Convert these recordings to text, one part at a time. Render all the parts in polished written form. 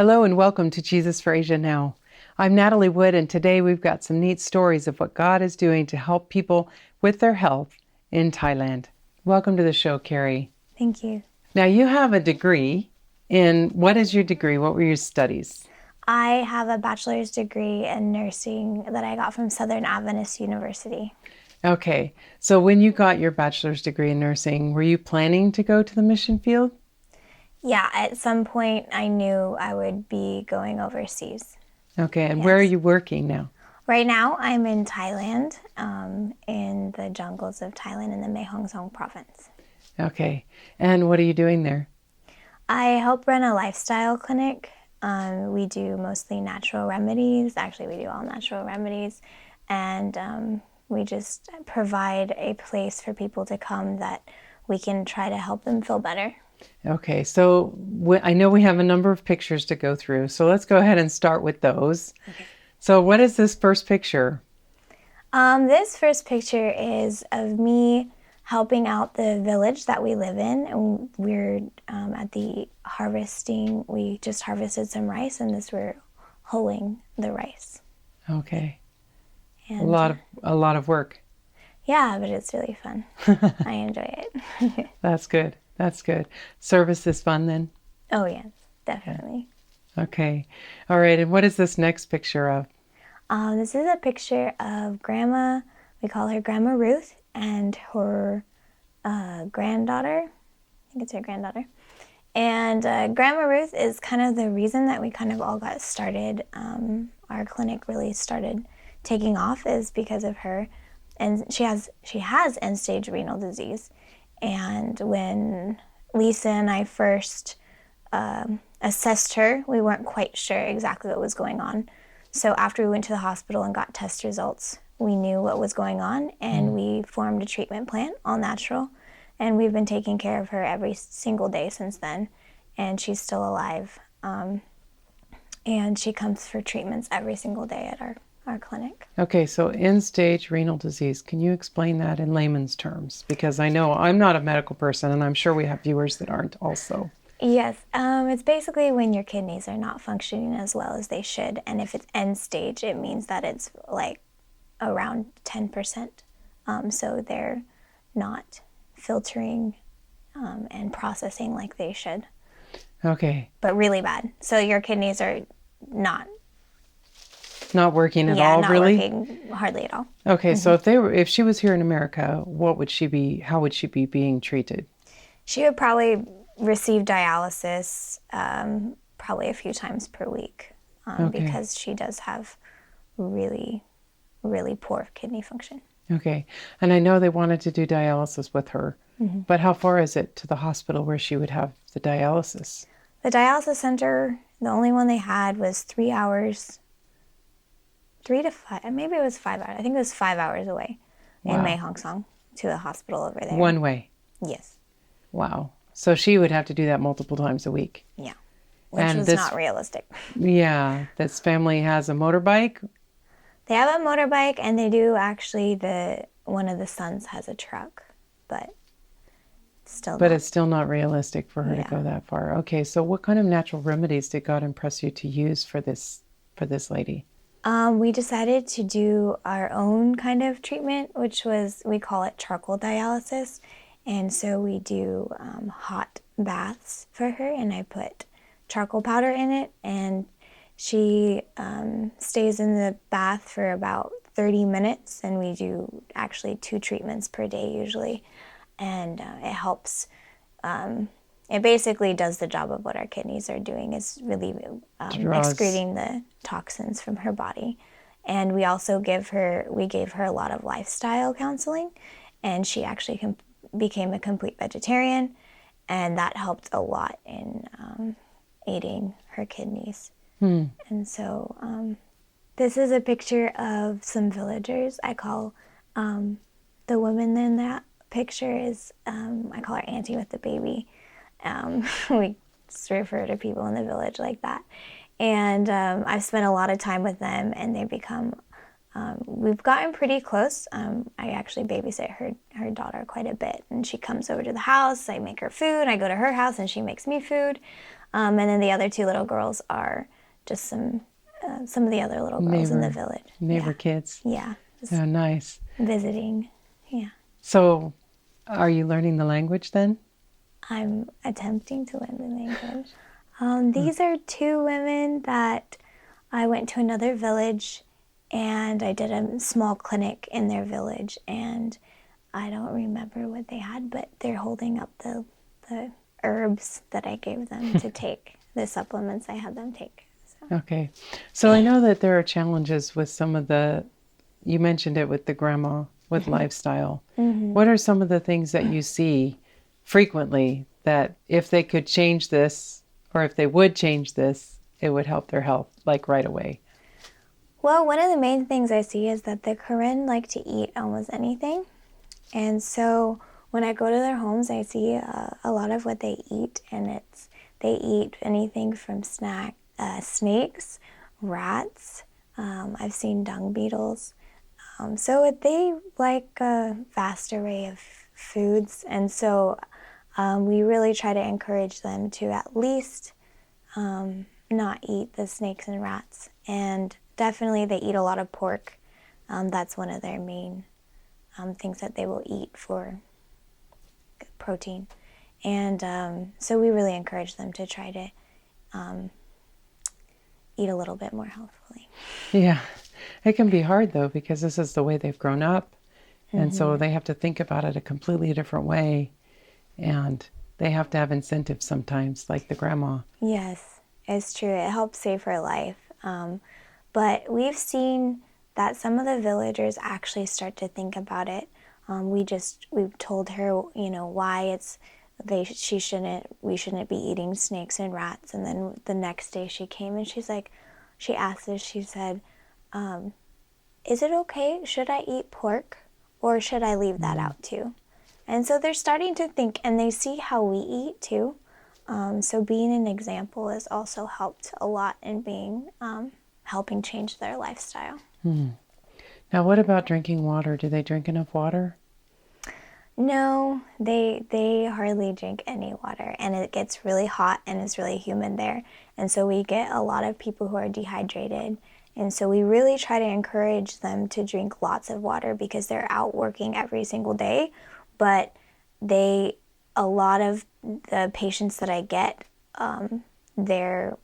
Hello and welcome to Jesus for Asia Now. I'm Natalie Wood, and today we've got some neat stories of what God is doing to help people with their health in Thailand. Welcome to the show, Kerry. Thank you. Now, you have a degree in, what is your degree? What were your studies? I have a bachelor's degree in nursing that I got from Southern Adventist University. Okay, so when you got your bachelor's degree in nursing, were you planning to go to the mission field? Yeah, at some point I knew I would be going overseas. Okay, and Yes. where are you working now? Right now I'm in Thailand, in the jungles of Thailand in the Mae Hong Son province. Okay, and what are you doing there? I help run a lifestyle clinic. We do mostly natural remedies. Actually, we do all natural remedies. And we just provide a place for people to come that we can try to help them feel better. Okay, so I know we have a number of pictures to go through, so let's go ahead and start with those. Okay. So what is this first picture? This first picture is of me helping out the village that we live in. And we're at the harvesting. We just harvested some rice, and we're hoeing the rice. Okay, And, a lot of work. Yeah, but it's really fun. I enjoy it. That's good. That's good. Service is fun then? Oh, yes, definitely. Okay. All right. And what is this next picture of? This is a picture of Grandma. We call her Grandma Ruth, and her granddaughter. I think it's her granddaughter. And Grandma Ruth is kind of the reason that we kind of all got started. Our clinic really started taking off is because of her. And she has end-stage renal disease. And when Lisa and I first assessed her, we weren't quite sure exactly what was going on. So after we went to the hospital and got test results, we knew what was going on, and we formed a treatment plan, all natural. And we've been taking care of her every single day since then. And she's still alive. And she comes for treatments every single day at our clinic. Okay, so end-stage renal disease. Can you explain that in layman's terms? Because I know I'm not a medical person, and I'm sure we have viewers that aren't also. Yes, it's basically when your kidneys are not functioning as well as they should. And if it's end stage, it means that it's like around 10%. So they're not filtering and processing like they should. Okay. But really bad. So your kidneys are not working at all, really? Yeah, not working hardly at all. Okay, so if she was here in America, how would she be being treated? She would probably receive dialysis probably a few times per week because she does have really, really poor kidney function. Okay, and I know they wanted to do dialysis with her, but how far is it to the hospital where she would have the dialysis? The dialysis center, the only one they had was 3 hours. 3 to 5, maybe it was 5 hours. I think it was 5 hours away in Mae Hong Son to the hospital over there. One way? Yes. Wow. So she would have to do that multiple times a week. Yeah, which was not realistic. Yeah, this family has a motorbike? They have a motorbike, and they do actually, one of the sons has a truck, but it's still not realistic for her to go that far. Okay, so what kind of natural remedies did God impress you to use for this lady? We decided to do our own kind of treatment, which was, we call it charcoal dialysis. And so we do hot baths for her, and I put charcoal powder in it, and she stays in the bath for about 30 minutes, and we do actually 2 treatments per day usually. And it helps. It basically does the job of what our kidneys are doing, is really excreting the toxins from her body. And we also gave her a lot of lifestyle counseling, and she actually became a complete vegetarian, and that helped a lot in aiding her kidneys. And so this is a picture of some villagers. I call the woman in that picture is, I call her Auntie with the baby. We just refer to people in the village like that. And I've spent a lot of time with them, and they become, we've gotten pretty close. I actually babysit her daughter quite a bit, and she comes over to the house. I make her food. I go to her house, and she makes me food. And then the other two little girls are just some of the other little girls in the village. Neighbor kids. Yeah. Oh, nice. Visiting. Yeah. So, are you learning the language then? I'm attempting to learn the language. These are two women that I went to another village and I did a small clinic in their village, and I don't remember what they had, but they're holding up the herbs that I gave them to take, the supplements I had them take. So. Okay. So I know that there are challenges with some of you mentioned it with the grandma, with lifestyle. What are some of the things that you see frequently that if they could change this, or if they would change this, it would help their health, like right away? Well, one of the main things I see is that the Karen like to eat almost anything. And so when I go to their homes, I see a lot of what they eat, and they eat anything from snakes, rats. I've seen dung beetles. So they like a vast array of foods, and so we really try to encourage them to at least not eat the snakes and rats. And definitely they eat a lot of pork. That's one of their main things that they will eat for protein. And so we really encourage them to try to eat a little bit more healthfully. Yeah. It can be hard though, because this is the way they've grown up. And so they have to think about it a completely different way. And they have to have incentives sometimes, like the grandma. Yes, it's true. It helps save her life. But we've seen that some of the villagers actually start to think about it. We've told her, why we shouldn't be eating snakes and rats. And then the next day she came and she said, is it okay? Should I eat pork, or should I leave that out too? And so they're starting to think, and they see how we eat too. So being an example has also helped a lot in helping change their lifestyle. Now, what about drinking water? Do they drink enough water? No, they hardly drink any water, and it gets really hot and it's really humid there. And so we get a lot of people who are dehydrated. And so we really try to encourage them to drink lots of water, because they're out working every single day. But a lot of the patients that I get, their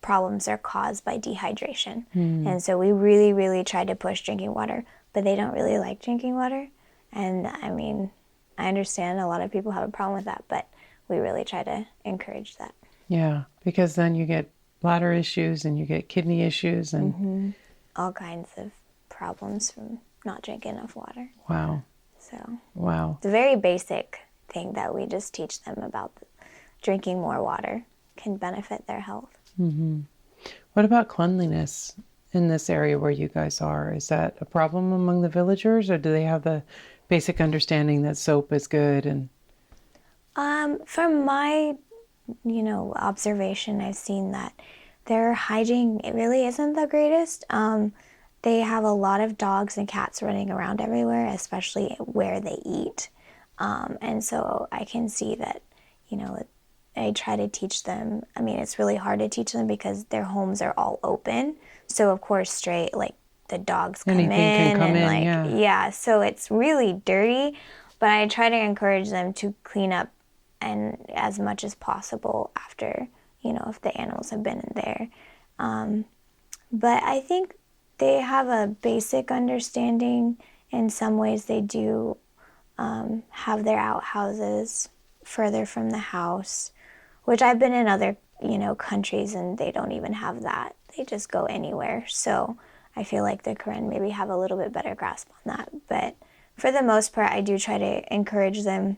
problems are caused by dehydration. And so we really, really try to push drinking water, but they don't really like drinking water. And I mean, I understand a lot of people have a problem with that, but we really try to encourage that. Yeah, because then you get bladder issues and you get kidney issues and all kinds of problems from not drinking enough water. Wow. So Wow. it's a very basic thing that we just teach them about. Drinking more water can benefit their health. What about cleanliness in this area where you guys are? Is that a problem among the villagers, or do they have the basic understanding that soap is good? And from my observation, I've seen that their hygiene, it really isn't the greatest. They have a lot of dogs and cats running around everywhere, especially where they eat. And so I can see that, I try to teach them. I mean, it's really hard to teach them because their homes are all open. So of course, the dogs come Anything can come in, yeah. So it's really dirty, but I try to encourage them to clean up and as much as possible after, if the animals have been in there. But I think they have a basic understanding. In some ways they do have their outhouses further from the house, which I've been in other, countries, and they don't even have that. They just go anywhere. So I feel like the Karen maybe have a little bit better grasp on that. But for the most part, I do try to encourage them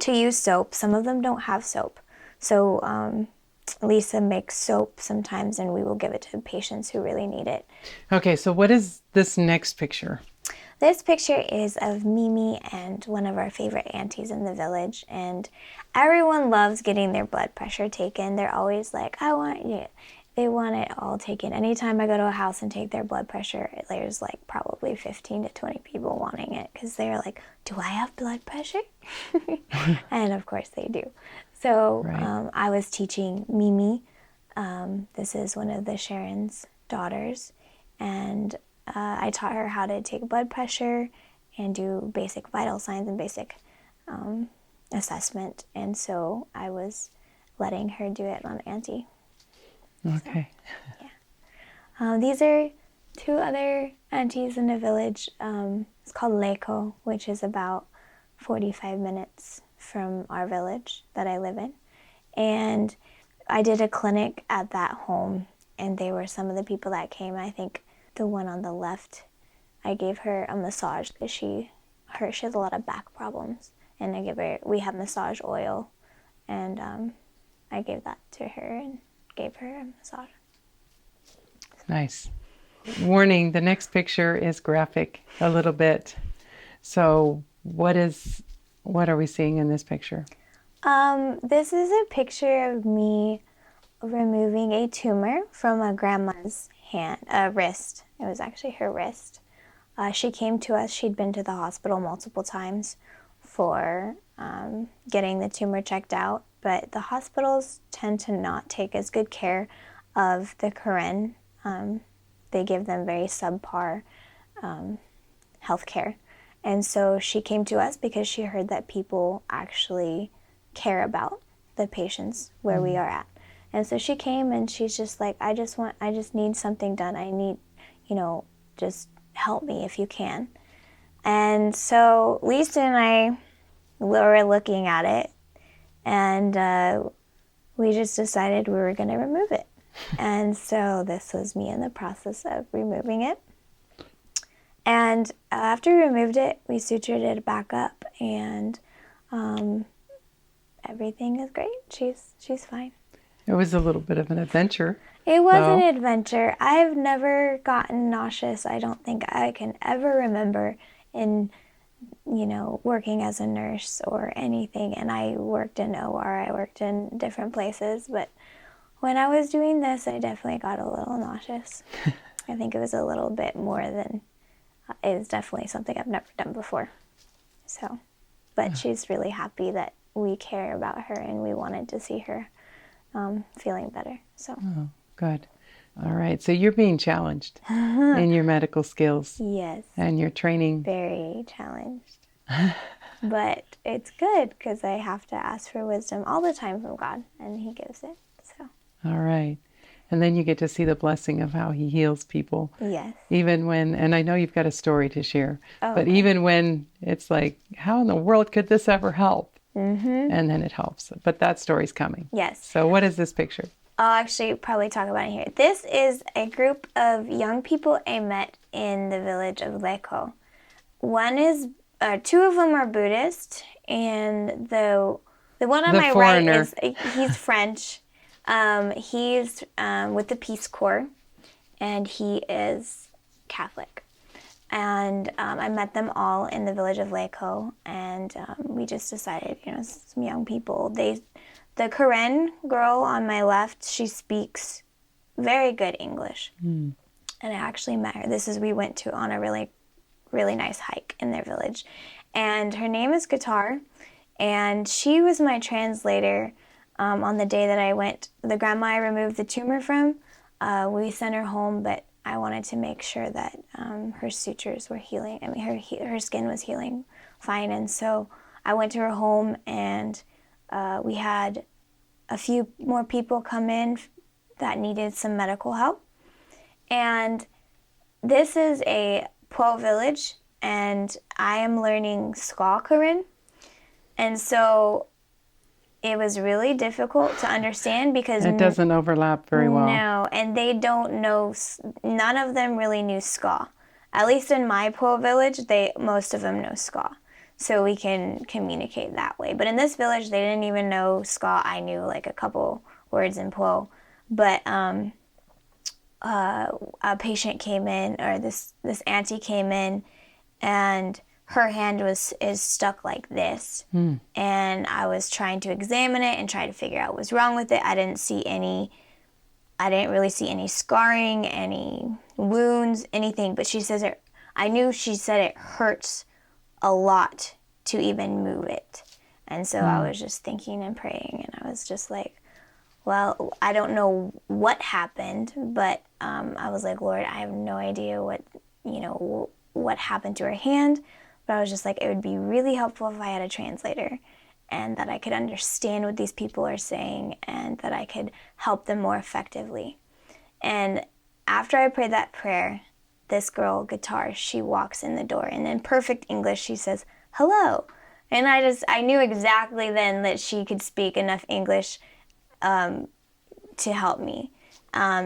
to use soap. Some of them don't have soap. So Lisa makes soap sometimes, and we will give it to patients who really need it. Okay, so what is this next picture? This picture is of Mimi and one of our favorite aunties in the village, and everyone loves getting their blood pressure taken. They're always like, I want you. They want it all taken. Anytime I go to a house and take their blood pressure, there's like probably 15 to 20 people wanting it because they're like, do I have blood pressure? And of course they do. So Right. I was teaching Mimi. This is one of the Sharon's daughters. And I taught her how to take blood pressure and do basic vital signs and basic assessment. And so I was letting her do it on Auntie. Okay. These are two other aunties in the village. It's called Leko, which is about 45 minutes from our village that I live in. And I did a clinic at that home, and they were some of the people that came. I think the one on the left, I gave her a massage because she has a lot of back problems. And we have massage oil, and I gave that to her and gave her a massage. Nice. Warning, the next picture is graphic a little bit. So what are we seeing in this picture? This is a picture of me removing a tumor from a grandma's wrist. It was actually her wrist. She came to us. She'd been to the hospital multiple times for getting the tumor checked out, but the hospitals tend to not take as good care of the Karen. They give them very subpar health care. And so she came to us because she heard that people actually care about the patients where we are at. And so she came and she's just like, I just need something done. I need, just help me if you can. And so Lisa and I were looking at it, and we just decided we were going to remove it. And so this was me in the process of removing it. And after we removed it, we sutured it back up, and everything is great. She's fine. It was a little bit of an adventure. It was an adventure. I've never gotten nauseous. I don't think I can ever remember in, working as a nurse or anything. And I worked in OR. I worked in different places. But when I was doing this, I definitely got a little nauseous. I think it was a little bit more than, it is definitely something I've never done before. So, but she's really happy that we care about her and we wanted to see her feeling better. So. Oh, good. All right. So you're being challenged in your medical skills. Yes. And your training. Very challenged. But it's good because I have to ask for wisdom all the time from God, and He gives it. So. All right. And then you get to see the blessing of how He heals people. Yes. Even when, and I know you've got a story to share, but okay. even when it's like, how in the world could this ever help? Mm-hmm. And then it helps. But that story's coming. Yes. So what is this picture? I'll actually probably talk about it here. This is a group of young people I met in the village of Leko. Two of them are Buddhist, and the one on my foreigner. right he's French. He's with the Peace Corps, and he is Catholic. And I met them all in the village of Leko, and we just decided, some young people. The Karen girl on my left, she speaks very good English. And I actually met her. We went on a really, really nice hike in their village. And her name is Guitar, and she was my translator on the day that I went. The grandma I removed the tumor from, we sent her home, but I wanted to make sure that her sutures were healing. I mean, her skin was healing fine. And so I went to her home, and we had a few more people come in that needed some medical help. And this is a Po village, and I am learning Ska Karen. And so it was really difficult to understand because it doesn't overlap very well. No, and they don't know, none of them really knew Ska. At least in my Po village, most of them know Ska. So we can communicate that way. But in this village, they didn't even know Ska. I knew like a couple words in Po. But a patient came in, or this auntie came in, and her hand is stuck like this. And I was trying to examine it and try to figure out what was wrong with it. I didn't see any I didn't really see any scarring, any wounds, anything. But she says she said it hurts a lot to even move it. And so I was just thinking and praying, and I was just like, well, I don't know what happened, but I was like, Lord, I have no idea what happened to her hand. But I was just like, it would be really helpful if I had a translator, and that I could understand what these people are saying, and that I could help them more effectively. And after I prayed that prayer, this girl, guitar, she walks in the door, and in perfect English, she says, hello. And I knew exactly then that she could speak enough English to help me,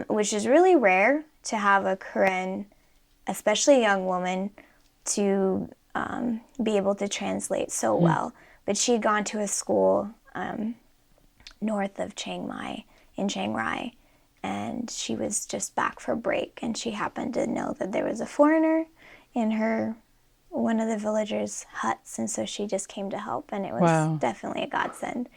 which is really rare to have a Korean, especially a young woman, to be able to translate so well. But she'd gone to a school north of Chiang Mai, in Chiang Rai, and she was just back for break, and she happened to know that there was a foreigner in one of the villagers' huts, and so she just came to help, and it was definitely a godsend.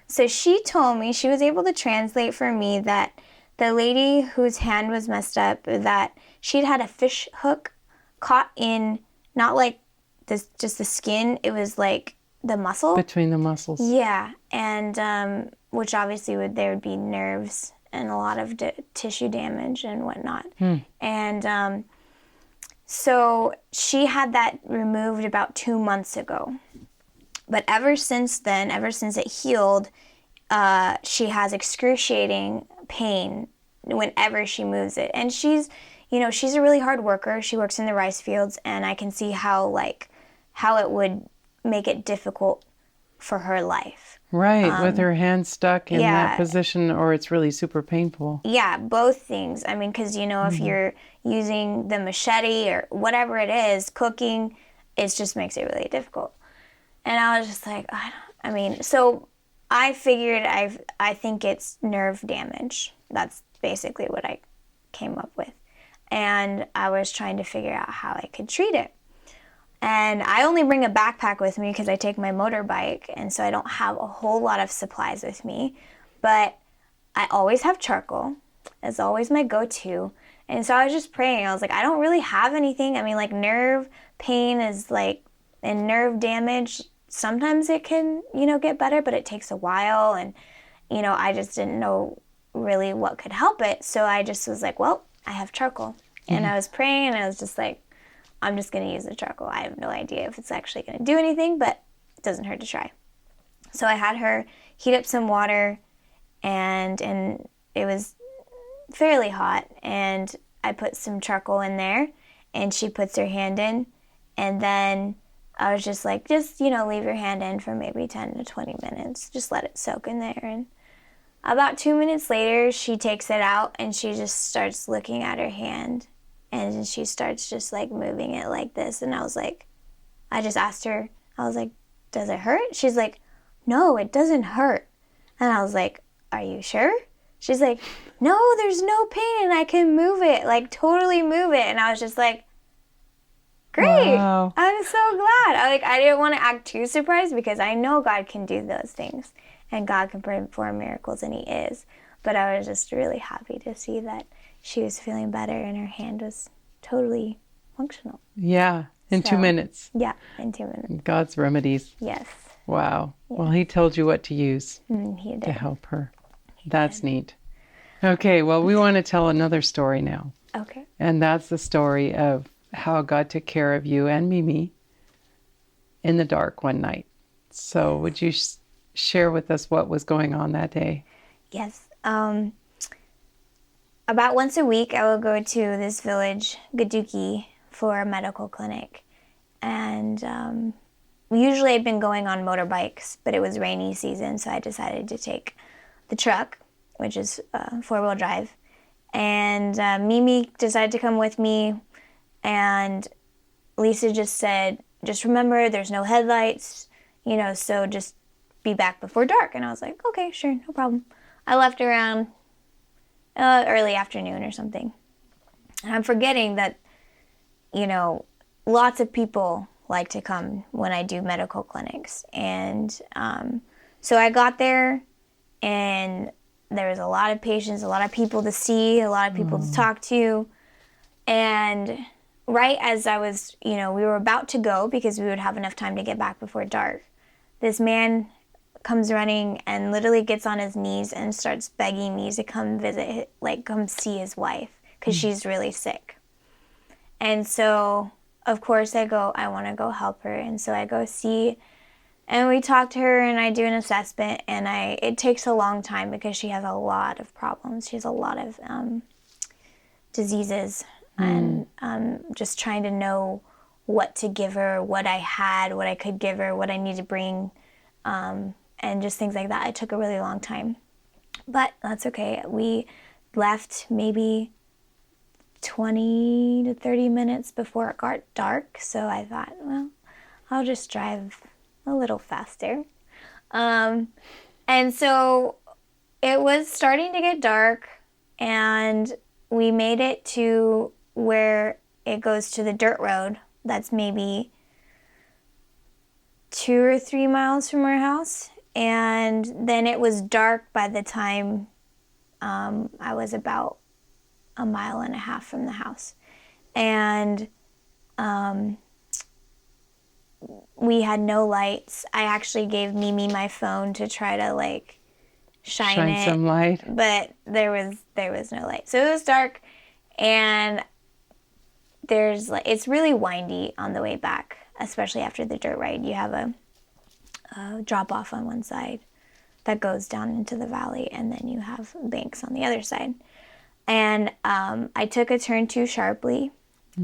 So she told me, she was able to translate for me, that the lady whose hand was messed up, that she'd had a fish hook caught in, not like this, just the skin, it was like the muscle. Between the muscles. Yeah, and which obviously there would be nerves and a lot of tissue damage and whatnot. And so she had that removed about 2 months ago. But ever since then, ever since it healed, she has excruciating pain whenever she moves it. And she's a really hard worker. She works in the rice fields, and I can see how it would make it difficult for her life. Right, with her hand stuck in that position, or it's really super painful. Yeah, both things. I mean, because, if you're using the machete or whatever it is, cooking, it just makes it really difficult. And I was just like, so I figured I think it's nerve damage. That's basically what I came up with. And I was trying to figure out how I could treat it. And I only bring a backpack with me because I take my motorbike, and so I don't have a whole lot of supplies with me. But I always have charcoal. It's always my go-to. And so I was just praying. I was like, I don't really have anything. I mean, like, nerve pain is like, and nerve damage, sometimes it can, get better, but it takes a while. And, I just didn't know really what could help it. So I just was like, well, I have charcoal. And I was praying, and I was just like, I'm just going to use the charcoal. I have no idea if it's actually going to do anything, but it doesn't hurt to try. So I had her heat up some water, and it was fairly hot, and I put some charcoal in there, and she puts her hand in, and then I was just like, leave your hand in for maybe 10 to 20 minutes. Just let it soak in there. And about 2 minutes later, she takes it out, and she just starts looking at her hand. And she starts just, like, moving it like this. And I just asked her, I was like, does it hurt? She's like, no, it doesn't hurt. And I was like, are you sure? She's like, no, there's no pain, and I can move it, like, totally move it. And I was just like, great. Wow. I'm so glad. I didn't want to act too surprised, because I know God can do those things. And God can perform miracles, and He is. But I was just really happy to see that she was feeling better, and her hand was totally functional. Yeah, in 2 minutes. Yeah, in 2 minutes. God's remedies. Yes. Wow. Yeah. Well, He told you what to use He did. to help her. That's neat. Okay, well, we want to tell another story now. Okay. And that's the story of how God took care of you and Mimi in the dark one night. So would you share with us what was going on that day? Yes. About once a week, I will go to this village, Gaduki, for a medical clinic. And usually I'd been going on motorbikes, but it was rainy season, so I decided to take the truck, which is four-wheel drive. And Mimi decided to come with me, and Lisa just said, just remember, there's no headlights, so just be back before dark. And I was like, okay, sure, no problem. I left around early afternoon or something. And I'm forgetting that, lots of people like to come when I do medical clinics. And so I got there, and there was a lot of patients, a lot of people to see, a lot of people to talk to. And right as I was, we were about to go because we would have enough time to get back before dark, this man comes running and literally gets on his knees and starts begging me to come visit, come see his wife because she's really sick. And so, of course, I want to go help her. And so I go see, and we talk to her, and I do an assessment, and it takes a long time because she has a lot of problems. She has a lot of diseases, and just trying to know what to give her, what I had, what I could give her, what I need to bring, and just things like that. It took a really long time. But that's okay. We left maybe 20 to 30 minutes before it got dark. So I thought, well, I'll just drive a little faster. And so it was starting to get dark, and we made it to where it goes to the dirt road. That's maybe 2 or 3 miles from our house. And then it was dark by the time I was about 1.5 miles from the house. And we had no lights. I actually gave Mimi my phone to try to shine it, some light. But there was no light. So it was dark, and it's really windy on the way back, especially after the dirt ride. You have a drop off on one side that goes down into the valley, and then you have banks on the other side. And I took a turn too sharply,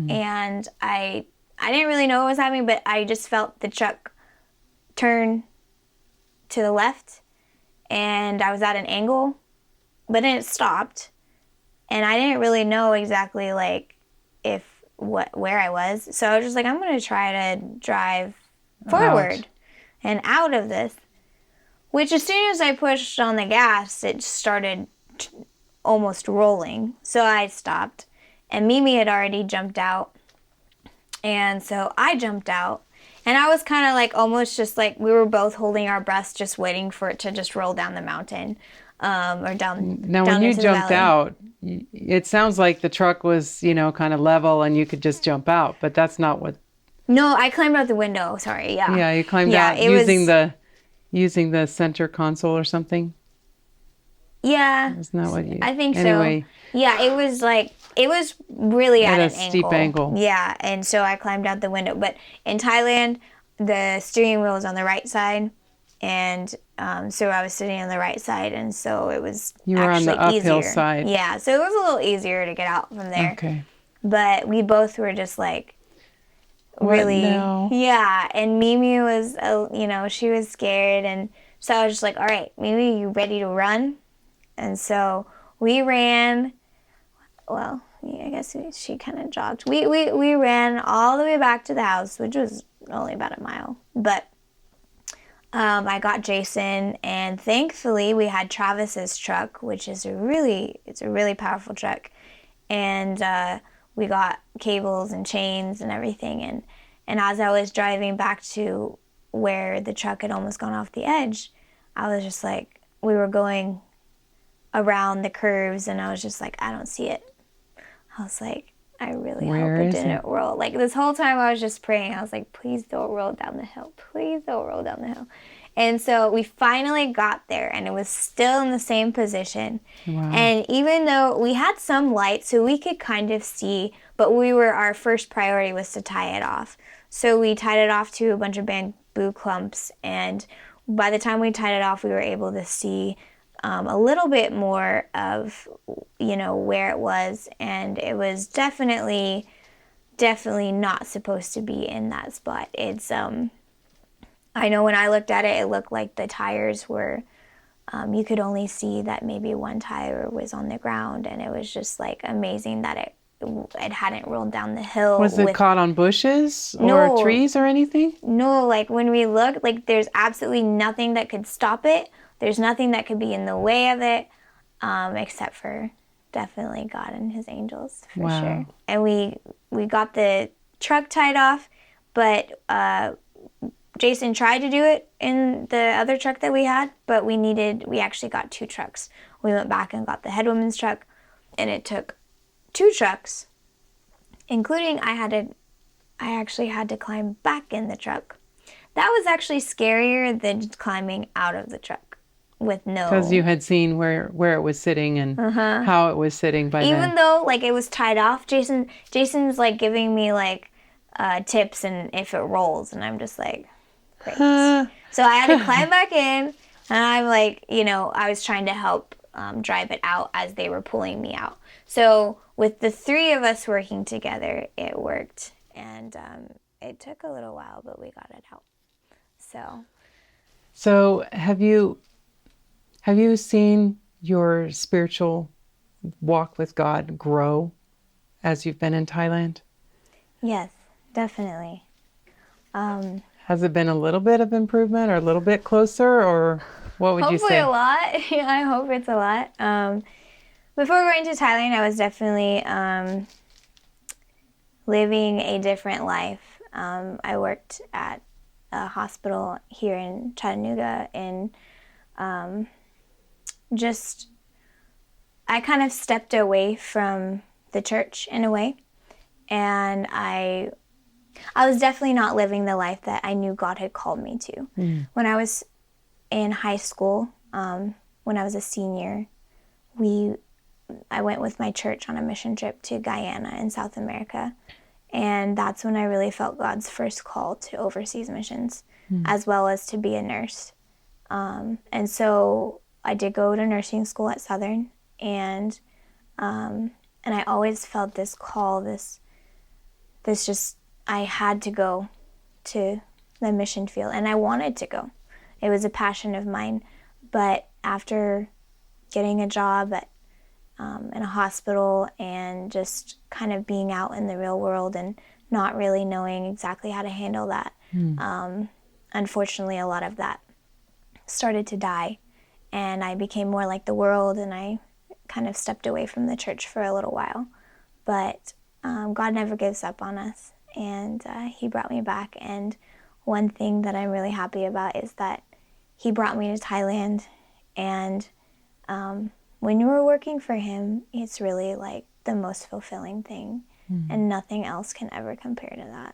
and I didn't really know what was happening, but I just felt the truck turn to the left, and I was at an angle, but then it stopped, and I didn't really know exactly where I was. So I was just like, I'm going to try to drive forward and out of this, which as soon as I pushed on the gas, it started almost rolling. So I stopped, and Mimi had already jumped out. And so I jumped out, and I was kind of almost just we were both holding our breaths, just waiting for it to just roll down the mountain, or down. Now, when you jumped out, it sounds like the truck was, kind of level, and you could just jump out, but that's not what. No, I climbed out the window. Sorry, yeah. Yeah, you climbed out using the center console or something. Yeah. Isn't that what you? I think anyway. So. Yeah, it was really at an steep angle. Yeah, and so I climbed out the window. But in Thailand, the steering wheel was on the right side, and so I was sitting on the right side, and so it was you were actually on the uphill easier. side. Yeah, so it was a little easier to get out from there. Okay. But we both were just really, yeah. And Mimi was, she was scared, and so I was just like, all right, Mimi, you ready to run? And so we ran. Well, I guess she kind of jogged. We ran all the way back to the house, which was only about 1 mile. But I got Jason, and thankfully we had Travis's truck, which is a really powerful truck. And we got cables and chains and everything. And as I was driving back to where the truck had almost gone off the edge, I was just we were going around the curves, and I was just I don't see it. I was I really hope it didn't roll. This whole time I was just praying. I was please don't roll down the hill. Please don't roll down the hill. And so we finally got there, and it was still in the same position. Wow. And even though we had some light, so we could kind of see, but our first priority was to tie it off. So we tied it off to a bunch of bamboo clumps, and by the time we tied it off, we were able to see a little bit more of, where it was, and it was definitely not supposed to be in that spot. It's, I know when I looked at it, it looked like the tires were, you could only see that maybe one tire was on the ground, and it was just amazing that it hadn't rolled down the hill. Was it caught on bushes or trees or anything? No, when we looked, there's absolutely nothing that could stop it. There's nothing that could be in the way of it, except for definitely God and his angels, for sure. And we got the truck tied off, but Jason tried to do it in the other truck that we had, but we actually got 2 trucks. We went back and got the head woman's truck, and it took 2 trucks, including I actually had to climb back in the truck. That was actually scarier than climbing out of the truck with no... Because you had seen where it was sitting and how it was sitting by then. Even though, like, it was tied off, Jason's, like, giving me, like, tips and if it rolls, and I'm just like, great. So I had to climb back in, and I'm like, I was trying to help drive it out as they were pulling me out. So with the 3 of us working together, it worked, and it took a little while, but we got it out. So have you seen your spiritual walk with God grow as you've been in Thailand? Yes, definitely. Has it been a little bit of improvement or a little bit closer, or what would you say? Hopefully a lot. Yeah, I hope it's a lot. Before going to Thailand, I was definitely living a different life. I worked at a hospital here in Chattanooga, and I kind of stepped away from the church in a way, and I was definitely not living the life that I knew God had called me to. When I was in high school, when I was a senior, I went with my church on a mission trip to Guyana in South America. And that's when I really felt God's first call to overseas missions, as well as to be a nurse. And so I did go to nursing school at Southern, and I always felt this call, this just, I had to go to the mission field, and I wanted to go. It was a passion of mine. But after getting a job in a hospital and just kind of being out in the real world and not really knowing exactly how to handle that, unfortunately, a lot of that started to die, and I became more like the world, and I kind of stepped away from the church for a little while. But God never gives up on us, and he brought me back. And one thing that I'm really happy about is that he brought me to Thailand, and when you were working for him, it's really like the most fulfilling thing, and nothing else can ever compare to that.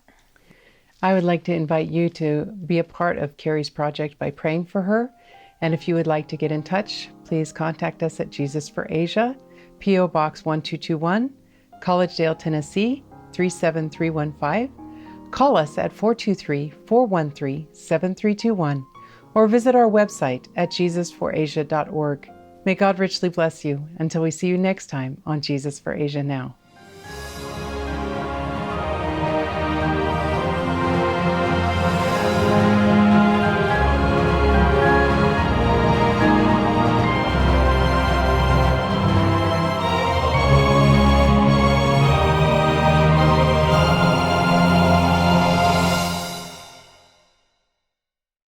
I would like to invite you to be a part of Kerry's project by praying for her. And if you would like to get in touch, please contact us at Jesus for Asia, P.O. Box 1221, Collegedale, Tennessee 37315. Call us at 423-413-7321, or visit our website at jesusforasia.org. May God richly bless you until we see you next time on Jesus for Asia Now.